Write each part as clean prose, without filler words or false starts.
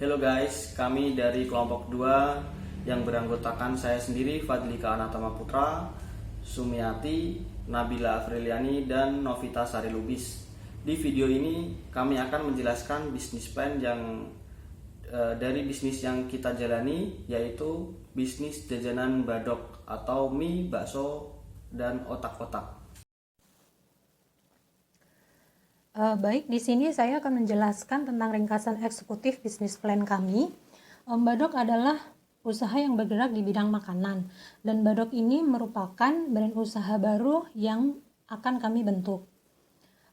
Hello guys, kami dari kelompok 2 yang beranggotakan saya sendiri, Fadlika Anatama Putra, Sumiati, Nabila Afriliani, dan Novita Sari Lubis. Di video ini kami akan menjelaskan bisnis plan yang dari bisnis yang kita jalani, yaitu bisnis jajanan badok atau mie, bakso, dan otak-otak. Baik, di sini saya akan menjelaskan tentang ringkasan eksekutif bisnis plan kami. Badok adalah usaha yang bergerak di bidang makanan, dan Badok ini merupakan brand usaha baru yang akan kami bentuk.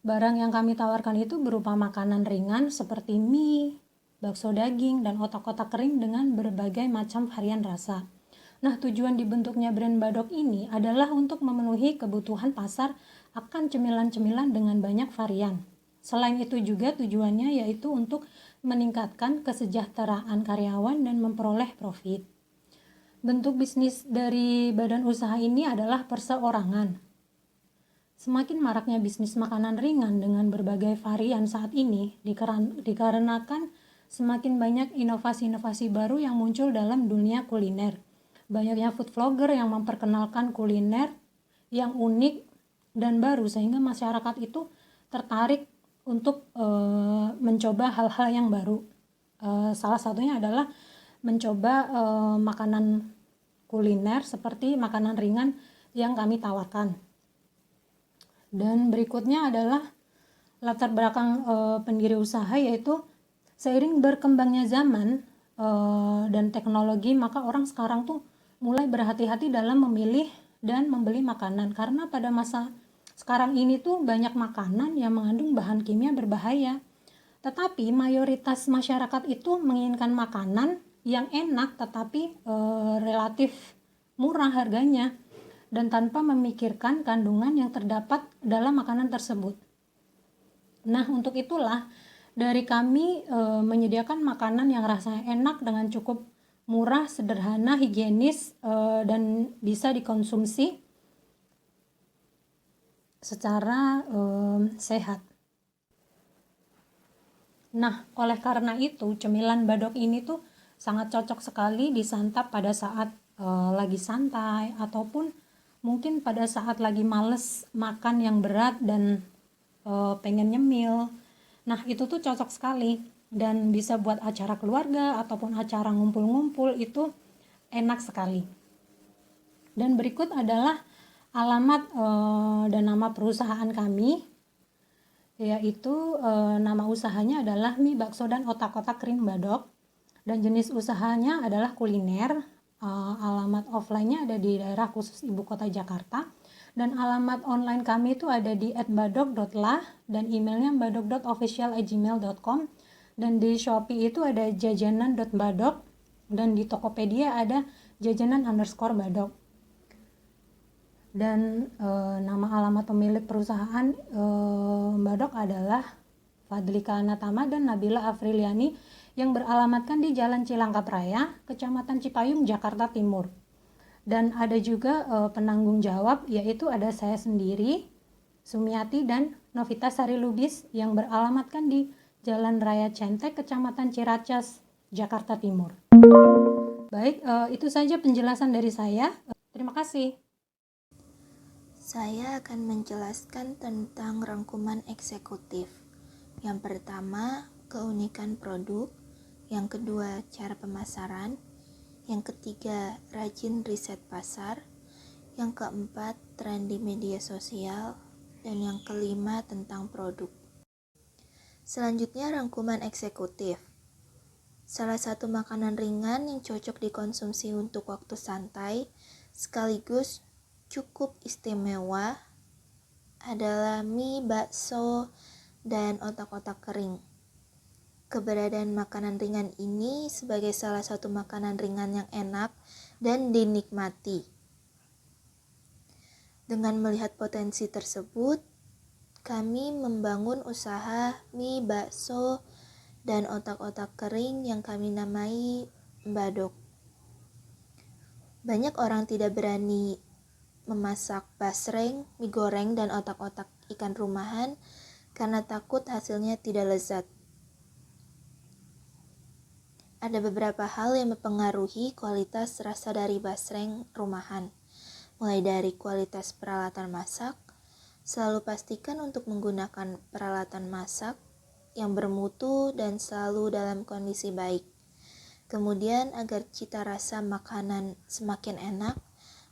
Barang yang kami tawarkan itu berupa makanan ringan seperti mie, bakso daging, dan otak-otak kering dengan berbagai macam varian rasa. Nah, tujuan dibentuknya brand Badok ini adalah untuk memenuhi kebutuhan pasar akan cemilan-cemilan dengan banyak varian. Selain itu juga tujuannya yaitu untuk meningkatkan kesejahteraan karyawan dan memperoleh profit. Bentuk bisnis dari badan usaha ini adalah perseorangan. Semakin maraknya bisnis makanan ringan dengan berbagai varian saat ini dikarenakan semakin banyak inovasi-inovasi baru yang muncul dalam dunia kuliner. Banyaknya food vlogger yang memperkenalkan kuliner yang unik dan baru sehingga masyarakat itu tertarik untuk mencoba hal-hal yang baru. Salah satunya adalah mencoba makanan kuliner seperti makanan ringan yang kami tawarkan. Dan berikutnya adalah latar belakang pendiri usaha, yaitu seiring berkembangnya zaman dan teknologi, maka orang sekarang tuh mulai berhati-hati dalam memilih dan membeli makanan, karena pada masa sekarang ini tuh banyak makanan yang mengandung bahan kimia berbahaya. Tetapi mayoritas masyarakat itu menginginkan makanan yang enak tetapi relatif murah harganya dan tanpa memikirkan kandungan yang terdapat dalam makanan tersebut. Nah, untuk itulah dari kami menyediakan makanan yang rasanya enak dengan cukup murah, sederhana, higienis, dan bisa dikonsumsi secara sehat. Nah, oleh karena itu cemilan Badok ini tuh sangat cocok sekali disantap pada saat lagi santai ataupun mungkin pada saat lagi males makan yang berat dan pengen nyemil. Nah, itu tuh cocok sekali dan bisa buat acara keluarga ataupun acara ngumpul-ngumpul, itu enak sekali. Dan berikut adalah alamat dan nama perusahaan kami, yaitu nama usahanya adalah mie, bakso, dan otak-otak kering Badok, dan jenis usahanya adalah kuliner. Alamat offline-nya ada di daerah khusus ibu kota Jakarta, dan alamat online kami itu ada di @badok.lah dan emailnya badok.official@gmail.com, dan di Shopee itu ada jajanan.badok, dan di Tokopedia ada jajanan_badok. Dan nama alamat pemilik perusahaan Badok adalah Fadlika Anatama dan Nabila Afriliani yang beralamatkan di Jalan Cilangkap Raya, Kecamatan Cipayung, Jakarta Timur. Dan ada juga penanggung jawab, yaitu ada saya sendiri, Sumiati, dan Novita Sari Lubis yang beralamatkan di Jalan Raya Centek, Kecamatan Ciracas, Jakarta Timur. Baik, itu saja penjelasan dari saya. Terima kasih. Saya akan menjelaskan tentang rangkuman eksekutif. Yang pertama, keunikan produk. Yang kedua, cara pemasaran. Yang ketiga, rajin riset pasar. Yang keempat, tren di media sosial. Dan yang kelima, tentang produk. Selanjutnya, rangkuman eksekutif. Salah satu makanan ringan yang cocok dikonsumsi untuk waktu santai sekaligus cukup istimewa adalah mie, bakso, dan otak-otak kering. Keberadaan makanan ringan ini sebagai salah satu makanan ringan yang enak dan dinikmati. Dengan melihat potensi tersebut, kami membangun usaha mie, bakso, dan otak-otak kering yang kami namai Badok. Banyak orang tidak berani memasak basreng, mie goreng, dan otak-otak ikan rumahan karena takut hasilnya tidak lezat. ada beberapa hal yang mempengaruhi kualitas rasa dari basreng rumahan. Mulai dari kualitas peralatan masak, selalu pastikan untuk menggunakan peralatan masak yang bermutu dan selalu dalam kondisi baik. Kemudian agar cita rasa makanan semakin enak,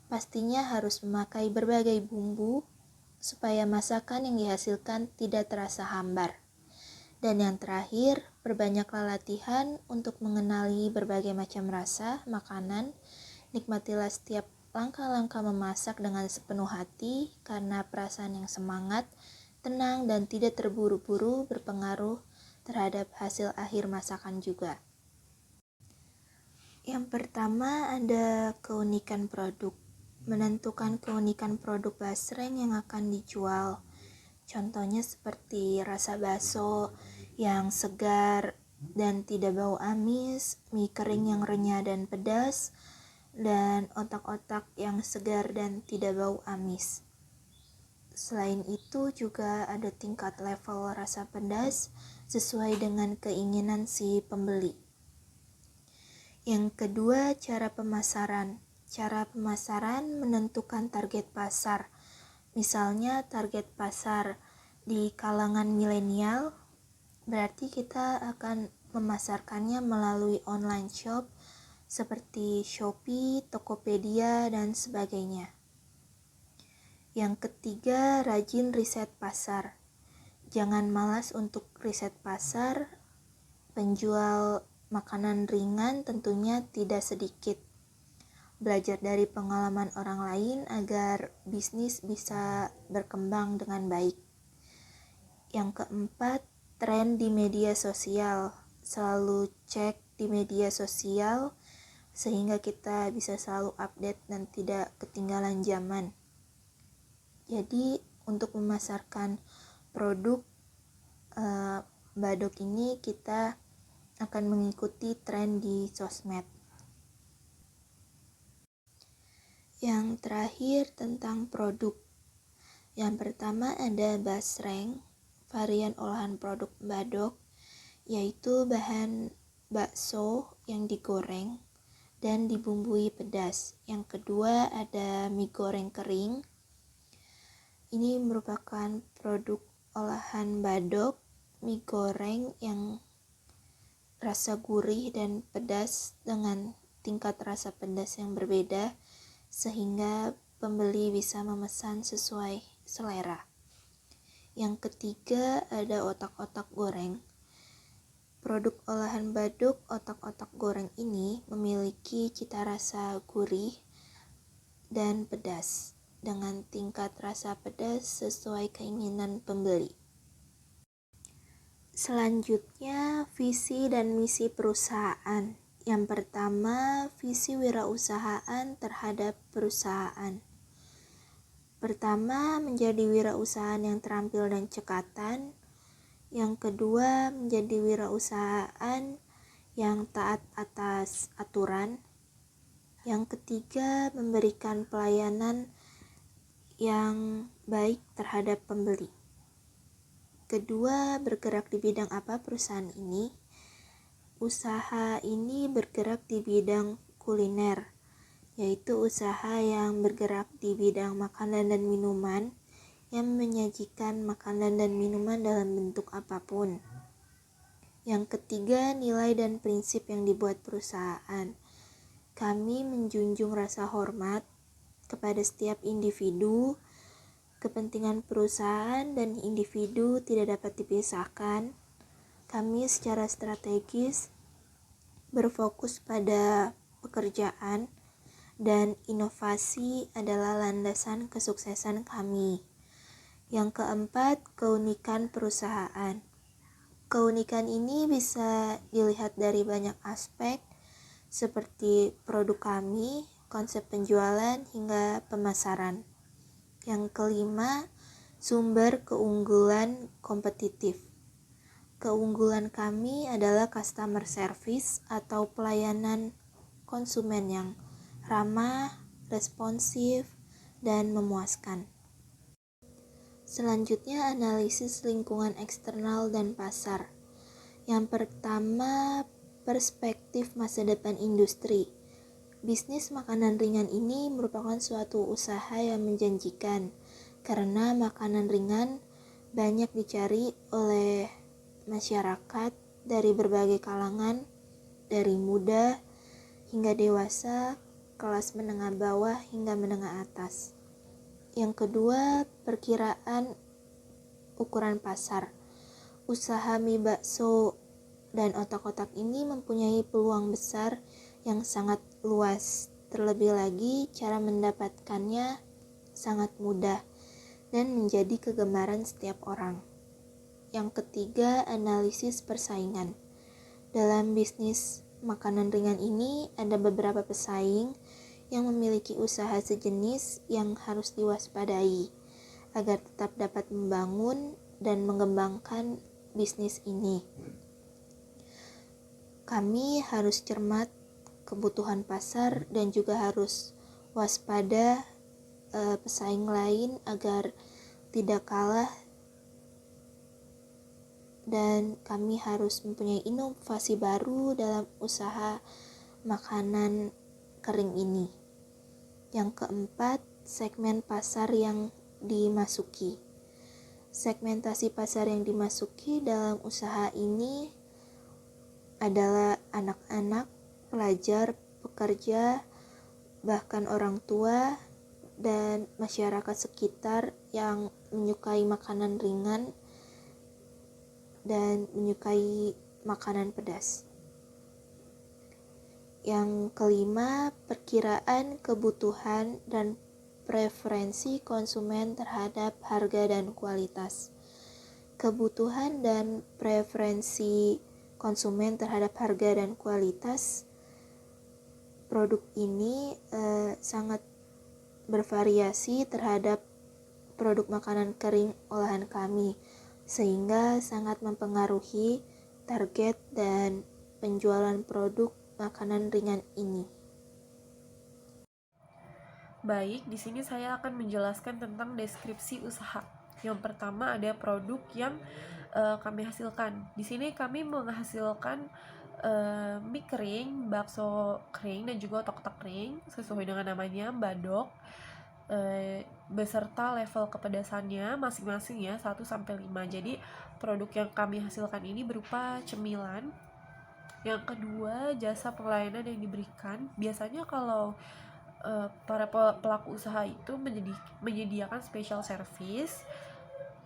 pastinya harus memakai berbagai bumbu supaya masakan yang dihasilkan tidak terasa hambar. Dan yang terakhir, perbanyaklah latihan untuk mengenali berbagai macam rasa makanan. Nikmatilah setiap langkah-langkah memasak dengan sepenuh hati karena perasaan yang semangat, tenang, dan tidak terburu-buru berpengaruh terhadap hasil akhir masakan juga. Yang pertama ada keunikan produk. Menentukan keunikan produk basreng yang akan dijual. Contohnya seperti rasa bakso yang segar dan tidak bau amis, mie kering yang renyah dan pedas, dan otak-otak yang segar dan tidak bau amis. Selain itu juga ada tingkat level rasa pedas sesuai dengan keinginan si pembeli. Yang kedua, cara pemasaran. Cara pemasaran menentukan target pasar. Misalnya target pasar di kalangan milenial, berarti kita akan memasarkannya melalui online shop seperti Shopee, Tokopedia, dan sebagainya. Yang ketiga, rajin riset pasar. Jangan malas untuk riset pasar. Penjual makanan ringan tentunya tidak sedikit. Belajar dari pengalaman orang lain agar bisnis bisa berkembang dengan baik. Yang keempat, tren di media sosial. Selalu cek di media sosial sehingga kita bisa selalu update dan tidak ketinggalan zaman. Jadi untuk memasarkan produk Badok ini kita akan mengikuti tren di sosmed. Yang terakhir tentang produk. Yang pertama ada basreng, varian olahan produk Badok, yaitu bahan bakso yang digoreng dan dibumbui pedas. Yang kedua ada mie goreng kering. Ini merupakan produk olahan Badok, mie goreng yang rasa gurih dan pedas dengan tingkat rasa pedas yang berbeda sehingga pembeli bisa memesan sesuai selera. Yang ketiga ada otak-otak goreng. Produk olahan Badok otak-otak goreng ini memiliki cita rasa gurih dan pedas dengan tingkat rasa pedas sesuai keinginan pembeli. Selanjutnya, visi dan misi perusahaan. Yang pertama, visi wirausahaan terhadap perusahaan. Pertama, menjadi wirausahaan yang terampil dan cekatan. Yang kedua, menjadi wirausahaan yang taat atas aturan. Yang ketiga, memberikan pelayanan yang baik terhadap pembeli. Kedua, bergerak di bidang apa perusahaan ini? Usaha ini bergerak di bidang kuliner, yaitu usaha yang bergerak di bidang makanan dan minuman yang menyajikan makanan dan minuman dalam bentuk apapun. Yang ketiga, nilai dan prinsip yang dibuat perusahaan. Kami menjunjung rasa hormat kepada setiap individu. Kepentingan perusahaan dan individu tidak dapat dipisahkan. Kami secara strategis berfokus pada pekerjaan dan inovasi adalah landasan kesuksesan kami. Yang keempat, keunikan perusahaan. Keunikan ini bisa dilihat dari banyak aspek seperti produk kami, konsep penjualan, hingga pemasaran. Yang kelima, sumber keunggulan kompetitif. Keunggulan kami adalah customer service atau pelayanan konsumen yang ramah, responsif, dan memuaskan. Selanjutnya, analisis lingkungan eksternal dan pasar. Yang pertama, perspektif masa depan industri. Bisnis makanan ringan ini merupakan suatu usaha yang menjanjikan karena makanan ringan banyak dicari oleh masyarakat dari berbagai kalangan, dari muda hingga dewasa, kelas menengah bawah hingga menengah atas. Yang kedua, perkiraan ukuran pasar. Usaha mie bakso dan otak-otak ini mempunyai peluang besar yang sangat luas. Terlebih lagi, cara mendapatkannya sangat mudah dan menjadi kegemaran setiap orang. Yang ketiga, analisis persaingan. Dalam bisnis makanan ringan ini ada beberapa pesaing yang memiliki usaha sejenis yang harus diwaspadai agar tetap dapat membangun dan mengembangkan bisnis ini. Kami harus cermat kebutuhan pasar dan juga harus waspada pesaing lain agar tidak kalah, dan kami harus mempunyai inovasi baru dalam usaha makanan kering ini. Yang keempat, segmen pasar yang dimasuki. Segmentasi pasar yang dimasuki dalam usaha ini adalah anak-anak, pelajar, pekerja, bahkan orang tua, dan masyarakat sekitar yang menyukai makanan ringan dan menyukai makanan pedas. Yang kelima, perkiraan kebutuhan dan preferensi konsumen terhadap harga dan kualitas. Kebutuhan dan preferensi konsumen terhadap harga dan kualitas produk ini sangat bervariasi terhadap produk makanan kering olahan kami, sehingga sangat mempengaruhi target dan penjualan produk makanan ringan ini. Baik, di sini saya akan menjelaskan tentang deskripsi usaha. Yang pertama ada produk yang kami hasilkan. Di sini kami menghasilkan mie kering, bakso kering, dan juga otak-otak kering sesuai dengan namanya, badok, beserta level kepedasannya masing-masing ya, 1-5. Jadi produk yang kami hasilkan ini berupa cemilan. Yang kedua, jasa pelayanan yang diberikan. Biasanya kalau para pelaku usaha itu menyediakan special service.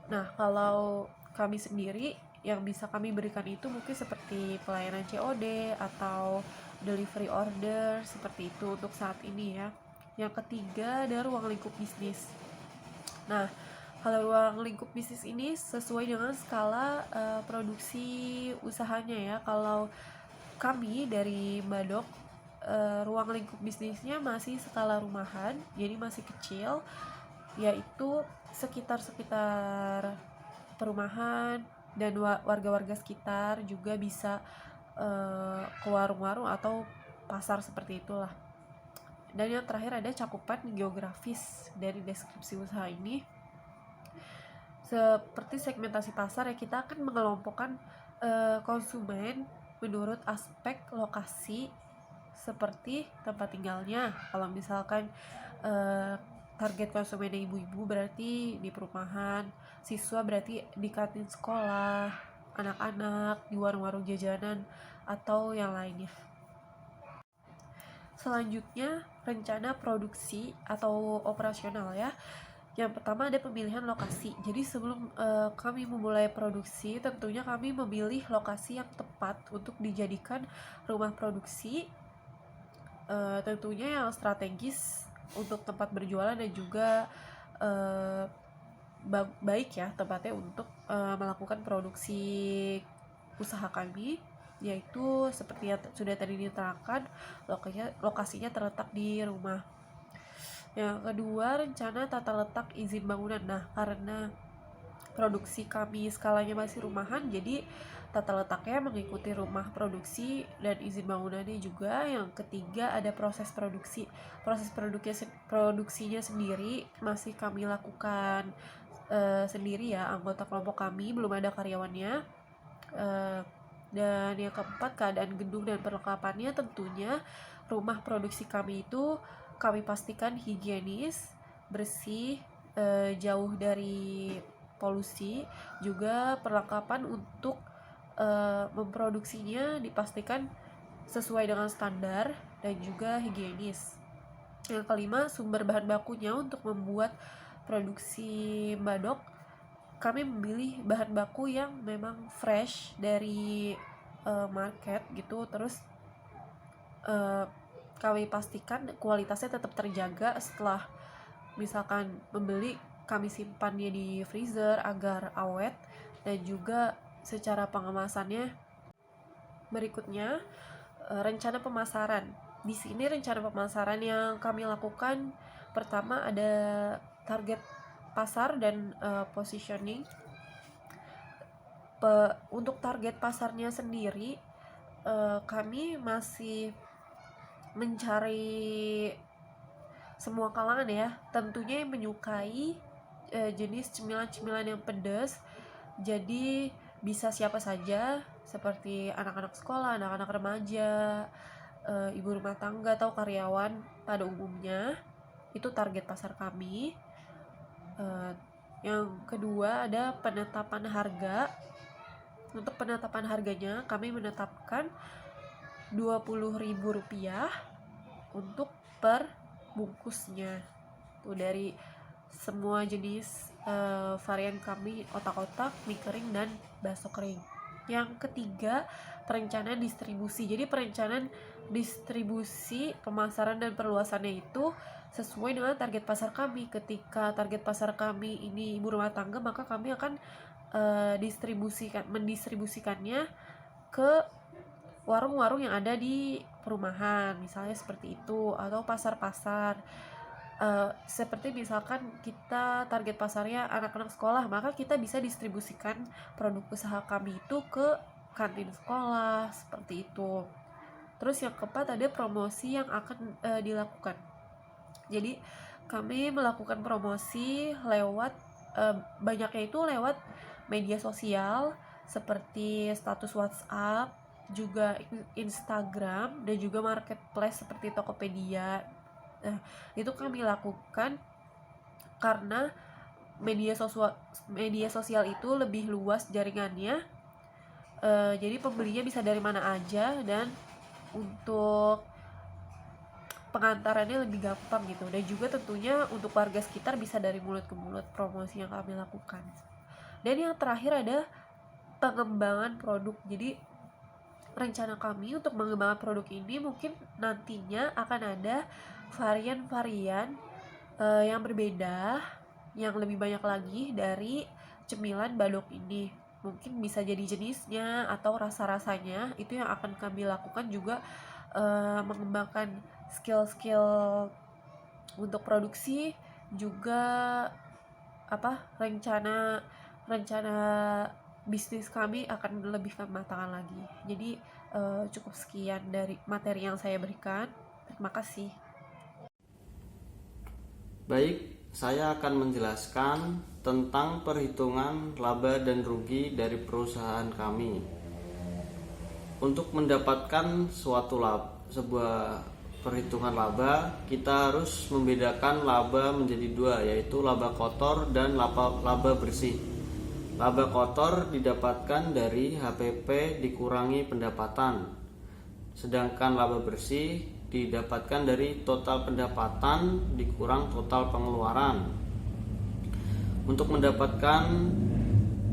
Nah, kalau kami sendiri yang bisa kami berikan itu mungkin seperti pelayanan COD atau delivery order, seperti itu untuk saat ini ya. Yang ketiga ada ruang lingkup bisnis. Nah, kalau ruang lingkup bisnis ini sesuai dengan skala produksi usahanya ya. Kalau kami dari Badok, ruang lingkup bisnisnya masih skala rumahan, jadi masih kecil, yaitu sekitar perumahan dan warga-warga sekitar juga bisa ke warung-warung atau pasar seperti itulah. Dan yang terakhir ada cakupan geografis dari deskripsi usaha ini. Seperti segmentasi pasar ya, kita akan mengelompokkan konsumen menurut aspek lokasi seperti tempat tinggalnya. Kalau misalkan target konsumennya ibu-ibu berarti di perumahan, siswa berarti di kantin sekolah, anak-anak di warung-warung jajanan atau yang lainnya. Selanjutnya rencana produksi atau operasional ya. Yang pertama ada pemilihan lokasi. Jadi sebelum kami memulai produksi, tentunya kami memilih lokasi yang tepat untuk dijadikan rumah produksi, tentunya yang strategis untuk tempat berjualan dan juga baik ya tempatnya untuk melakukan produksi usaha kami, yaitu seperti yang sudah tadi diterangkan, lokasinya terletak di rumah. Yang kedua, rencana tata letak izin bangunan. Nah, karena produksi kami skalanya masih rumahan, jadi tata letaknya mengikuti rumah produksi dan izin bangunannya juga. Yang ketiga, ada proses produksi. Proses produksinya sendiri masih kami lakukan sendiri ya, anggota kelompok kami, belum ada karyawannya. Dan yang keempat, keadaan gedung dan perlengkapannya. Tentunya rumah produksi kami itu kami pastikan higienis, bersih, jauh dari polusi. Juga perlengkapan untuk memproduksinya dipastikan sesuai dengan standar dan juga higienis. Yang kelima, sumber bahan bakunya. Untuk membuat produksi mbadok, kami memilih bahan baku yang memang fresh dari market gitu. Terus kami pastikan kualitasnya tetap terjaga. Setelah misalkan membeli, kami simpannya di freezer agar awet. Dan juga secara pengemasannya, berikutnya rencana pemasaran. Di sini rencana pemasaran yang kami lakukan, pertama ada target pasar dan positioning. Untuk target pasarnya sendiri, kami masih mencari semua kalangan ya. Tentunya yang menyukai jenis cemilan-cemilan yang pedas. Jadi bisa siapa saja, seperti anak-anak sekolah, anak-anak remaja, ibu rumah tangga atau karyawan pada umumnya. Itu target pasar kami. Yang kedua ada penetapan harga. Untuk penetapan harganya, kami menetapkan Rp20.000 untuk per bungkusnya. Tuh, dari semua jenis varian kami, otak-otak, mie kering, dan bakso kering. Yang ketiga, perencanaan distribusi. Jadi perencanaan distribusi, pemasaran, dan perluasannya itu sesuai dengan target pasar kami. Ketika target pasar kami ini ibu rumah tangga, maka kami akan mendistribusikannya ke warung-warung yang ada di perumahan, misalnya seperti itu, atau pasar-pasar. Seperti misalkan kita target pasarnya anak-anak sekolah, maka kita bisa distribusikan produk usaha kami itu ke kantin sekolah, seperti itu. Terus yang keempat ada promosi yang akan dilakukan. Jadi kami melakukan promosi lewat banyaknya itu lewat media sosial seperti status WhatsApp, juga Instagram, dan juga marketplace seperti Tokopedia. Itu kami lakukan karena media sosial itu lebih luas jaringannya. Jadi pembelinya bisa dari mana aja, dan untuk pengantarannya lebih gampang gitu. Dan juga tentunya untuk warga sekitar bisa dari mulut ke mulut promosi yang kami lakukan. Dan yang terakhir ada pengembangan produk. Jadi rencana kami untuk mengembangkan produk ini, mungkin nantinya akan ada varian-varian yang berbeda, yang lebih banyak lagi dari cemilan badok ini. Mungkin bisa jadi jenisnya atau rasa-rasanya. Itu yang akan kami lakukan. Juga mengembangkan skill-skill untuk produksi, juga rencana bisnis kami akan lebih matang lagi. Jadi cukup sekian dari materi yang saya berikan. Terima kasih. Baik, saya akan menjelaskan tentang perhitungan laba dan rugi dari perusahaan kami. Untuk mendapatkan sebuah perhitungan laba, kita harus membedakan laba menjadi dua, yaitu laba kotor dan laba bersih. Laba kotor didapatkan dari HPP dikurangi pendapatan, sedangkan laba bersih didapatkan dari total pendapatan dikurang total pengeluaran. Untuk mendapatkan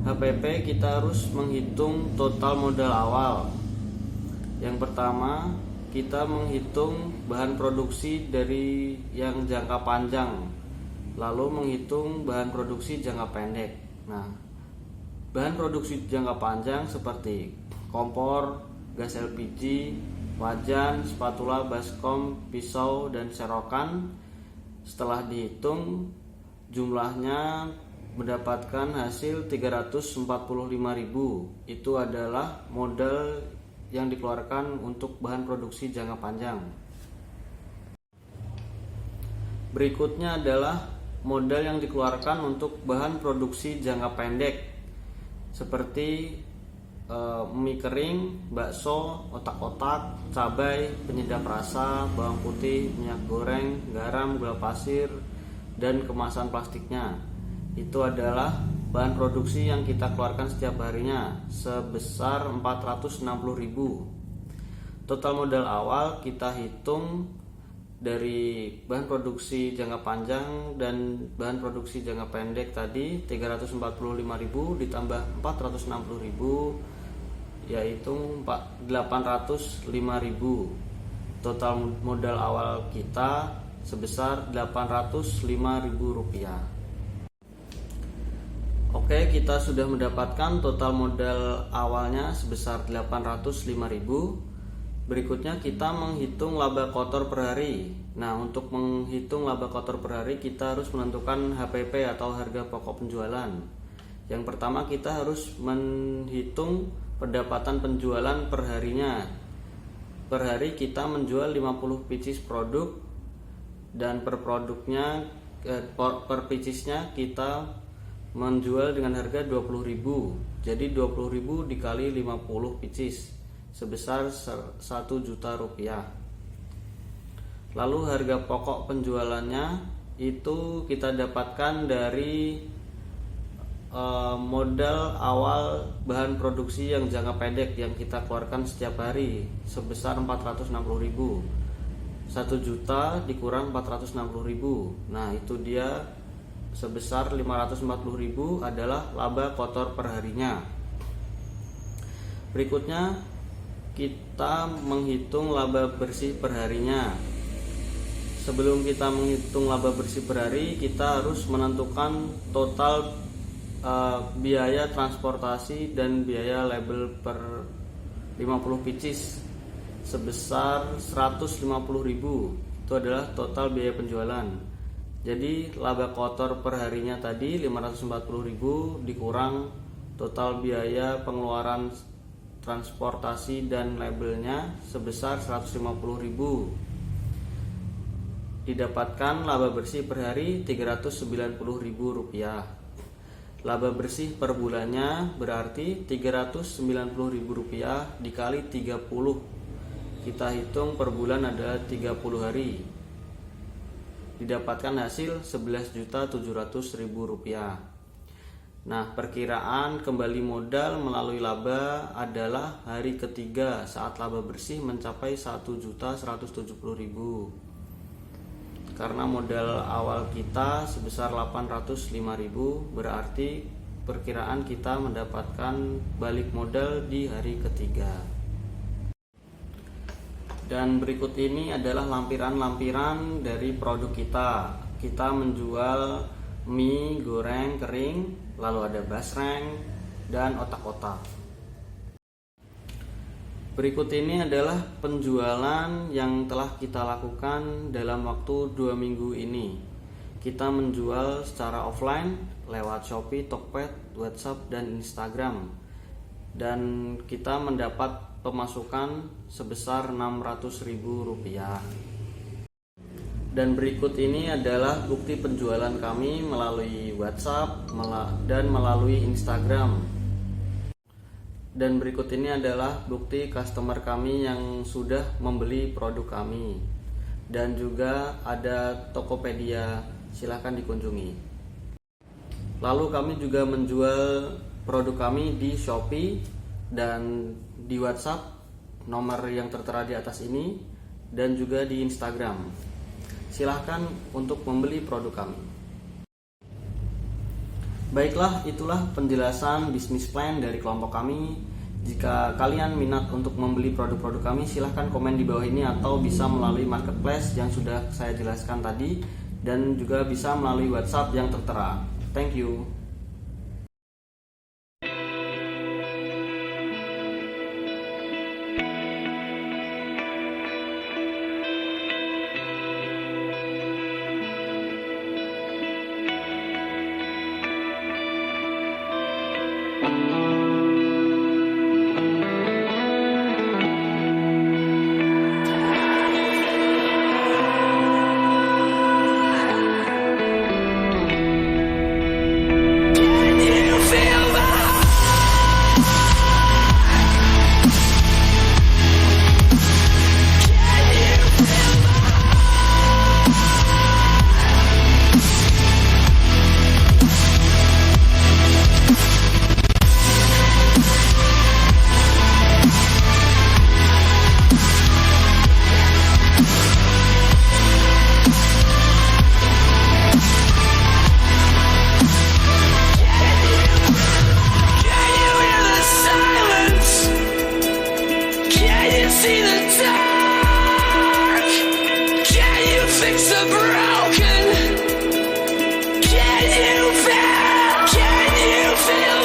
HPP, kita harus menghitung total modal awal. Yang pertama, kita menghitung bahan produksi dari yang jangka panjang, lalu menghitung bahan produksi jangka pendek. Nah, bahan produksi jangka panjang seperti kompor, gas LPG, wajan, spatula, baskom, pisau, dan serokan, setelah dihitung jumlahnya mendapatkan hasil 345.000. Itu adalah modal yang dikeluarkan untuk bahan produksi jangka panjang. Berikutnya adalah modal yang dikeluarkan untuk bahan produksi jangka pendek, seperti mie kering, bakso, otak-otak, cabai, penyedap rasa, bawang putih, minyak goreng, garam, gula pasir, dan kemasan plastiknya. Itu adalah bahan produksi yang kita keluarkan setiap harinya sebesar 460.000. Total modal awal kita hitung dari bahan produksi jangka panjang dan bahan produksi jangka pendek tadi 345.000 ditambah 460.000 yaitu 805.000. Total modal awal kita sebesar 805.000 rupiah. Oke, kita sudah mendapatkan total modal awalnya sebesar 805.000. Berikutnya kita menghitung laba kotor per hari. Nah, untuk menghitung laba kotor per hari kita harus menentukan HPP atau harga pokok penjualan. Yang pertama kita harus menghitung pendapatan penjualan per harinya. Per hari kita menjual 50 pieces produk dan per produknya per piecesnya kita menjual dengan harga 20.000. Jadi 20.000 dikali 50 pieces sebesar 1 juta rupiah. Lalu harga pokok penjualannya itu kita dapatkan dari modal awal bahan produksi yang jangka pendek yang kita keluarkan setiap hari sebesar 460.000. 1 juta dikurang 460.000. Nah, itu dia sebesar 540.000 adalah laba kotor per harinya. Berikutnya kita menghitung laba bersih per harinya. Sebelum kita menghitung laba bersih per hari, kita harus menentukan total biaya transportasi dan biaya label per 50 pieces sebesar 150.000. Itu adalah total biaya penjualan. Jadi laba kotor per harinya tadi 540.000 dikurang total biaya pengeluaran transportasi dan labelnya sebesar 150.000. Didapatkan laba bersih per hari 390.000 rupiah. Laba bersih per bulannya berarti 390.000 rupiah dikali 30. Kita hitung per bulan adalah 30 hari. Didapatkan hasil 11.700.000 rupiah. Nah, perkiraan kembali modal melalui laba adalah hari ketiga saat laba bersih mencapai 1.170.000. Karena modal awal kita sebesar 805.000, berarti perkiraan kita mendapatkan balik modal di hari ketiga. Dan berikut ini adalah lampiran-lampiran dari produk kita. Kita menjual mie goreng kering, lalu ada basreng dan otak-otak. Berikut ini adalah penjualan yang telah kita lakukan dalam waktu 2 minggu ini. Kita menjual secara offline lewat Shopee, Tokped, WhatsApp, dan Instagram. Dan kita mendapat pemasukan sebesar 600.000 rupiah. Dan berikut ini adalah bukti penjualan kami melalui WhatsApp dan melalui Instagram. Dan berikut ini adalah bukti customer kami yang sudah membeli produk kami. Dan juga ada Tokopedia, silahkan dikunjungi. Lalu kami juga menjual produk kami di Shopee dan di WhatsApp, nomor yang tertera di atas ini, dan juga di Instagram. Silahkan untuk membeli produk kami. Baiklah, itulah penjelasan bisnis plan dari kelompok kami. Jika kalian minat untuk membeli produk-produk kami, silahkan komen di bawah ini atau bisa melalui marketplace yang sudah saya jelaskan tadi, dan juga bisa melalui WhatsApp yang tertera. Thank you. fix a broken? Can you feel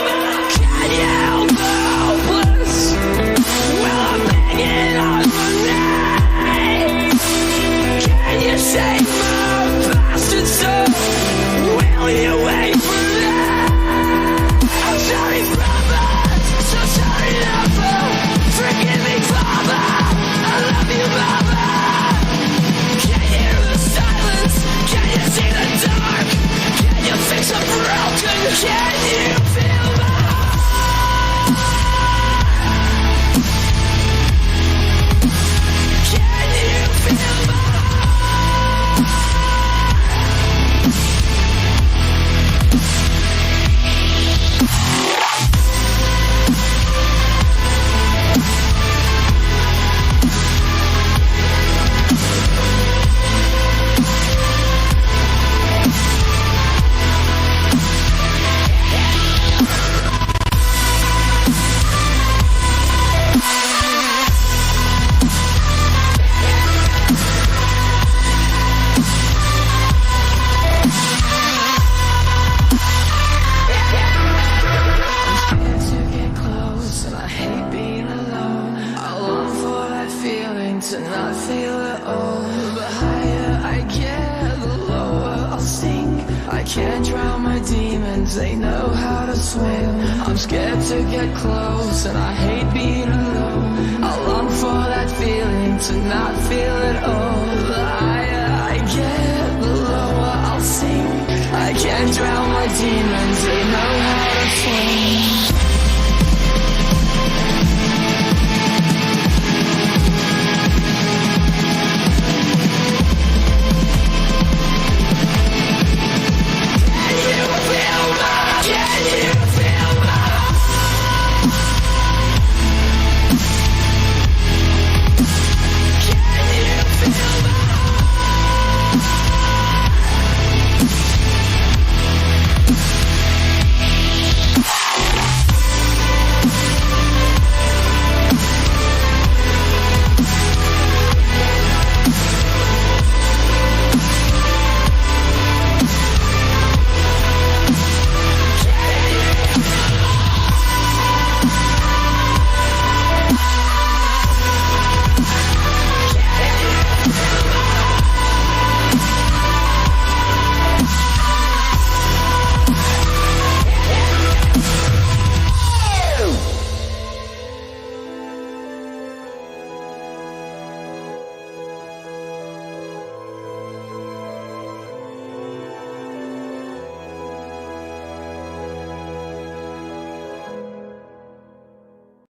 my? Can you hopeless? Well, I'm hanging on my knees. Can you save my bastard soul? Will you wait for that? I'm sorry, brother. So sorry, lover. Forgive me, father. I love you, mother. Can you hear the silence? Can you see the dark? Can you fix a broken? Can you feel my heart? Can you feel my to not feel at all. The higher I get, the lower I'll sink. I can't drown my demons, they know how to swim. I'm scared to get close and I hate being alone. I long for that feeling to not feel at all.